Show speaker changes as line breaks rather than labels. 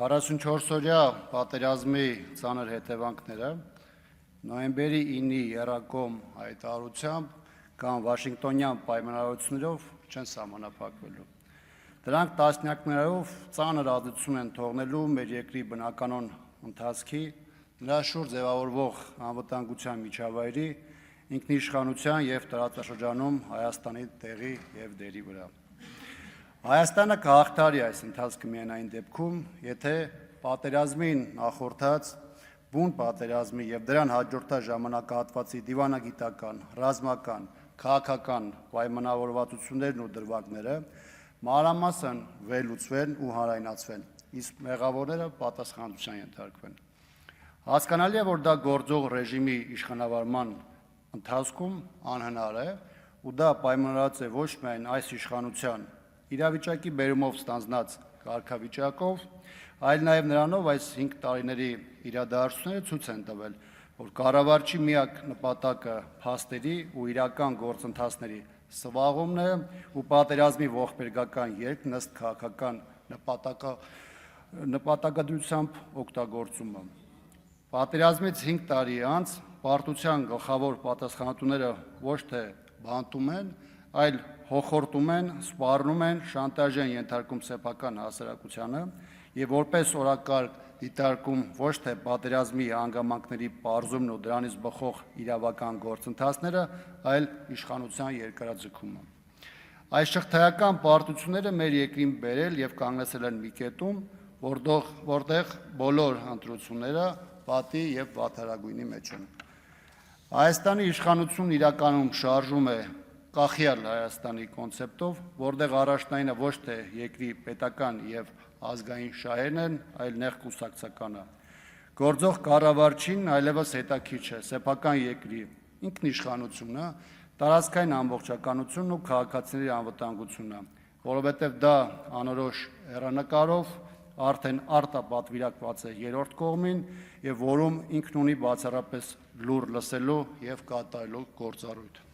44-օրյա պատերազմի ծանր հետևանքները նոյեմբերի 9-ի եռակողմ հայտարարությամբ կամ Վաշինգտոնյան պայմանավորություններով չեն սահմանափակվելու։ Դրանք տասնյակներով ծանր ազդեցություն են թողնելու մեր երկրի բնականոն ընթացքի, նրա շուրջ ձևավորվող անվտանգության միջավայրի, ինքնիշխանության և տարածաշրջանում Հայաստանի տեղի և դերի վրա։ Հայաստանը կհաղթարի այս ընթացքը միայն այն դեպքում, եթե պատերազմին նախորդած բուն պատերազմի և դրան հաջորդած ժամանակահատվածի դիվանագիտական, ռազմական, քաղաքական պայմանավորվածություններն ու դրվագները մանրամասն վերլուծվեն ու հանրայնացվեն, իսկ մեղավորները պատասխանատվության ենթարկվեն։ Հասկանալի է, որ դա գործող ռեժիմի իշխանավարման ընթացքում անհնար է, ու դա պայմանավորված է ոչ միայն այս իշխանության իրավիճակի բերումով ստանձնած կարգավիճակով, այլ նաև նրանով այս 5 տարիների իրադարձությունները ցույց են տվել, որ կառավարչի միակ նպատակը փաստերի ու իրական գործընթացների սվաղումն է ու պատերազմի ողբերգական ելք ըստ քաղաքական նպատակադրությամբ օգտագործումը։ Պատերազմից 5 տարի անց պարտության գլխավոր պատասխանատուները ոչ թե բանտում են, այլ հոխորտում են, սպառնում են, շանտաժ են ենթարկում սեփական հասարակությանը և որպես օրակարգ դիտարկում ոչ թե պատերազմի հանգամանքների պարզումն ու դրանից բխող իրավական գործընթացները, այլ իշխանության երկարաձգումը։ Այս շղթայական պարտությունները մեր երկրին բերել և կանգնեցել են մի կետում, որտեղ բոլոր ընտրությունները պատի և վատթարագույնի մեջ են։ Հայաստանի իշխանությունն իրականում շարժում է կախյալ Հայաստանի կոնցեպտով, որտեղ առաջնայինը ոչ թե երկրի պետական և ազգային շահերն են, այլ նեղ կուսակցականը։ Գործող կառավարչին այլևս հետաքրքիր չէ սեփական երկրի ինքնիշխանությունը, տարածքային ամբողջականությունն ու քաղաքացիների անվտանգությունը, որովհետև դա անորոշ հեռանկարով արդեն արտապատվիրակված է երրորդ կողմին և որում ինքն ունի բացառապես լուռ լսելու և կատարելու գործառույթ։